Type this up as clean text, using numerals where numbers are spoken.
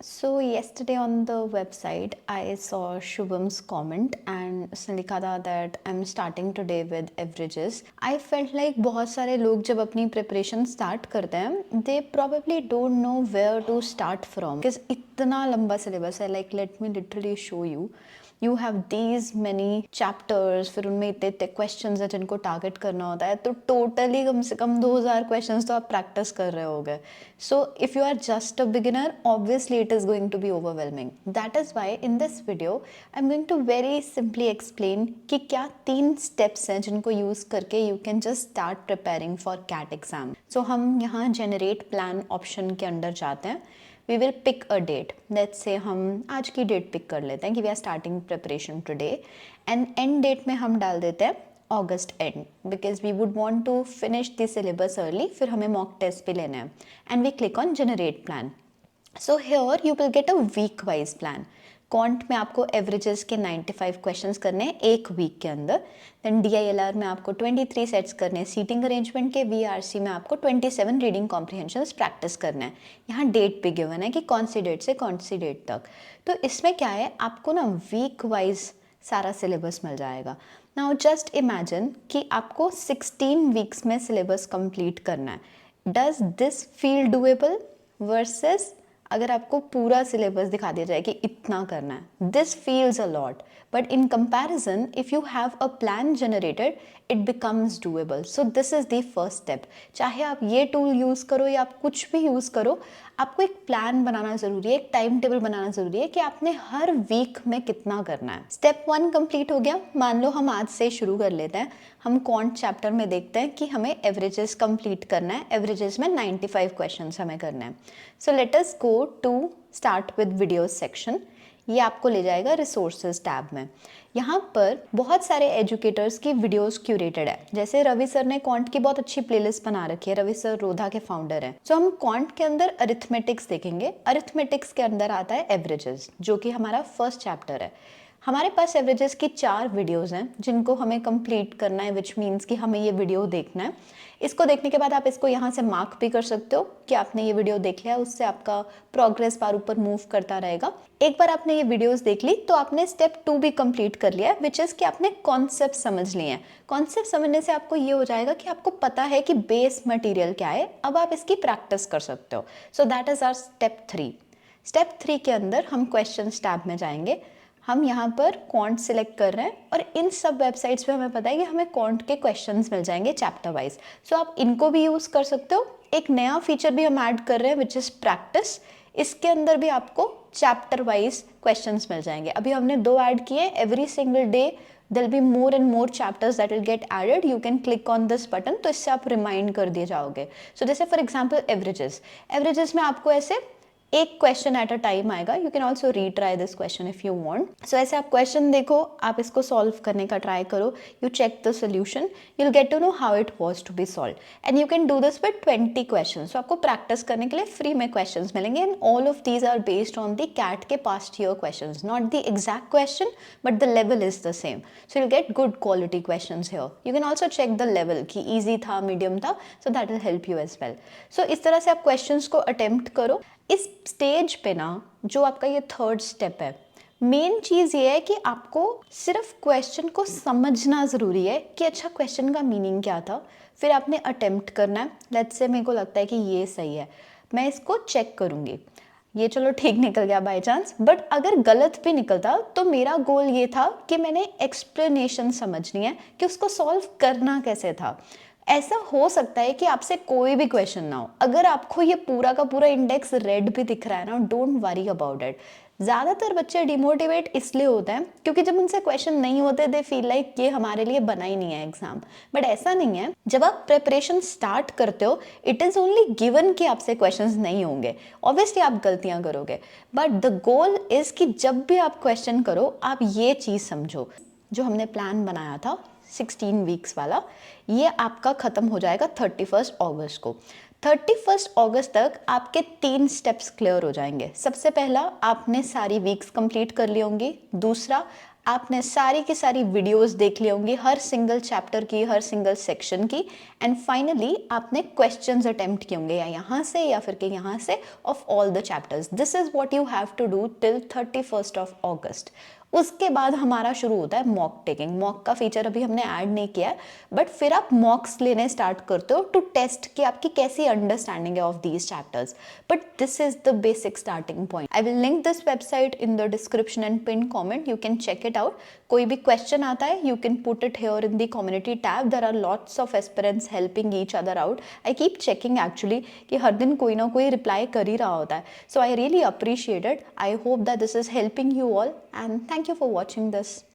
So yesterday on the website, I saw Shubham's comment and उसने लिखा था that I'm starting today with averages. I felt like बहुत सारे लोग जब अपनी preparation start करते हैं, they probably don't know where to start from. Because इतना लंबा syllabus है, like let me literally show you. You have these many chapters, फिर उनमें इतने इतने questions हैं जिनको target करना होता है, तो totally कम से कम 2000 questions तो आप practice कर रहे होगे. So if you are just a beginner, obviously it is going to be overwhelming. That is why in this video, I'm going to very simply explain कि क्या 3 steps हैं जिनको use करके you can just start preparing for CAT exam. So हम यहाँ generate plan option के अंदर जाते हैं. We will pick a date. Let's say हम आज की डेट पिक कर लेते हैं कि we are starting preparation today and end date में हम डाल देते हैं August end because we would want to finish the syllabus early. फिर हमें mock test भी लेना है and we click on generate plan. So here you will get a week wise plan. Quant में आपको एवरेजेस के 95 क्वेश्चंस करने हैं एक वीक के अंदर. देन DILR में आपको 23 सेट्स करने हैं सीटिंग अरेंजमेंट के. VRC में आपको 27 रीडिंग कॉम्प्रिहेंशंस प्रैक्टिस करना है. यहाँ डेट भी गिवन है कि कौन सी डेट से कौन सी डेट तक. तो इसमें क्या है, आपको ना वीक वाइज सारा सिलेबस मिल जाएगा. नाउ जस्ट इमेजिन कि आपको 16 वीक्स में सिलेबस कंप्लीट करना है. Does this feel doable versus अगर आपको पूरा सिलेबस दिखा दिया जाए कि इतना करना है. This feels a lot, but in comparison if you have a plan generated it becomes doable. So this is the first step. चाहे आप ये टूल यूज़ करो या आप कुछ भी यूज़ करो, आपको एक प्लान बनाना ज़रूरी है, एक टाइम टेबल बनाना ज़रूरी है कि आपने हर वीक में कितना करना है. स्टेप 1 कंप्लीट हो गया. मान लो हम आज से शुरू कर लेते हैं. हम क्वांट चैप्टर में देखते हैं कि हमें एवरेजेस कंप्लीट करना है. एवरेजेस में 95 क्वेश्चंस हमें करना है. So let us go to start with videos section. ये आपको ले जाएगा रिसोर्सेज टैब में. यहाँ पर बहुत सारे एजुकेटर्स की वीडियोस क्यूरेटेड है. जैसे रवि सर ने क्वांट की बहुत अच्छी प्लेलिस्ट बना रखी है. रवि सर रोधा के फाउंडर हैं. तो हम क्वांट के अंदर अरिथमेटिक्स देखेंगे. अरिथमेटिक्स के अंदर आता है एवरेजेस, जो कि हमारा फर्स्ट चैप्टर है. हमारे पास एवरेजेस की 4 वीडियोस हैं जिनको हमें कंप्लीट करना है, विच मीन्स कि हमें ये वीडियो देखना है. इसको देखने के बाद आप इसको यहाँ से मार्क भी कर सकते हो कि आपने ये वीडियो देख लिया. उससे आपका प्रोग्रेस बार ऊपर मूव करता रहेगा. एक बार आपने ये वीडियोस देख ली तो आपने स्टेप 2 भी कंप्लीट कर लिया है, विच इज़ कि आपने कॉन्सेप्ट समझ लिए हैं. कॉन्सेप्ट समझने से आपको ये हो जाएगा कि आपको पता है कि बेस मटीरियल क्या है. अब आप इसकी प्रैक्टिस कर सकते हो. So that is our step 3. Step 3 के अंदर हम क्वेश्चन टैब में जाएंगे. हम यहाँ पर क्वांट सिलेक्ट कर रहे हैं और इन सब वेबसाइट्स पे हमें पता है कि हमें क्वांट के क्वेश्चंस मिल जाएंगे चैप्टर वाइज. सो आप इनको भी यूज़ कर सकते हो. एक नया फीचर भी हम ऐड कर रहे हैं विच इज़ प्रैक्टिस. इसके अंदर भी आपको चैप्टर वाइज क्वेश्चंस मिल जाएंगे. अभी हमने 2 ऐड किए. Every single day there'll be more and more chapters that will get added. You can click on this button, तो इससे आप रिमाइंड कर दिए जाओगे. सो जैसे फॉर एग्जाम्पल एवरेजेस में आपको ऐसे एक क्वेश्चन एट अ टाइम आएगा. You can also retry this question if you want. So ऐसे आप क्वेश्चन देखो, आप इसको सॉल्व करने का ट्राई करो. You check the solution, you will get to know how it was to be solve. And you can do this with 20 question. So आपको practice करने के लिए फ्री में क्वेश्चन मिलेंगे. And all of these are based on the CAT के past year question. Not the exact question but the level is the same. So you get good quality question here. You can also check the level कि easy था, medium था. So that will help you as well. So इस तरह से आप question को attempt करो. इस स्टेज पे ना जो आपका ये थर्ड स्टेप है, मेन चीज़ ये है कि आपको सिर्फ क्वेश्चन को समझना ज़रूरी है कि अच्छा क्वेश्चन का मीनिंग क्या था. फिर आपने अटेम्प्ट करना है. लेट्स से मेरे को लगता है कि ये सही है, मैं इसको चेक करूँगी. ये चलो ठीक निकल गया बाय चांस, बट अगर गलत भी निकलता तो मेरा गोल ये था कि मैंने एक्सप्लेनेशन समझनी है कि उसको सॉल्व करना कैसे था. ऐसा हो सकता है कि आपसे कोई भी क्वेश्चन ना हो. अगर आपको ये पूरा का पूरा इंडेक्स रेड भी दिख रहा है ना, डोंट वरी अबाउट इट. ज़्यादातर बच्चे डिमोटिवेट इसलिए होते हैं क्योंकि जब उनसे क्वेश्चन नहीं होते दे फील लाइक ये हमारे लिए बना ही नहीं है एग्जाम. बट ऐसा नहीं है. जब आप प्रिपरेशन स्टार्ट करते हो इट इज़ ओनली गिवन कि आपसे क्वेश्चंस नहीं होंगे. ऑब्वियसली आप गलतियां करोगे, बट द गोल इज़ कि जब भी आप क्वेश्चन करो आप ये चीज़ समझो. जो हमने प्लान बनाया था 16 वीक्स वाला, ये आपका ख़त्म हो जाएगा 31 अगस्त को. 31 अगस्त तक आपके 3 स्टेप्स क्लियर हो जाएंगे. सबसे पहला, आपने सारी वीक्स कंप्लीट कर ली होंगी. दूसरा, आपने सारी की सारी वीडियोस देख ली होंगी, हर सिंगल चैप्टर की, हर सिंगल सेक्शन की, एंड फाइनली आपने क्वेश्चंस अटेम्प्ट किए होंगे, या यहाँ से या फिर के यहाँ से, of all the chapters. This is what you have to do till 31st of August. उसके बाद हमारा शुरू होता है मॉक टेकिंग. मॉक का फीचर अभी हमने ऐड नहीं किया है, बट फिर आप मॉक्स लेने स्टार्ट करते हो टू टेस्ट कि आपकी कैसी अंडरस्टैंडिंग है of these chapters. But this is the basic starting point. I will link this website in the description and pin comment. You can check it out. कोई भी क्वेश्चन आता है, you can put it here in the community tab. There are lots of aspirants helping each other out. I keep checking actually कि हर दिन कोई ना कोई रिप्लाई कर ही रहा होता है. So I really appreciate it. I hope that this is helping you all, and thank you for watching this.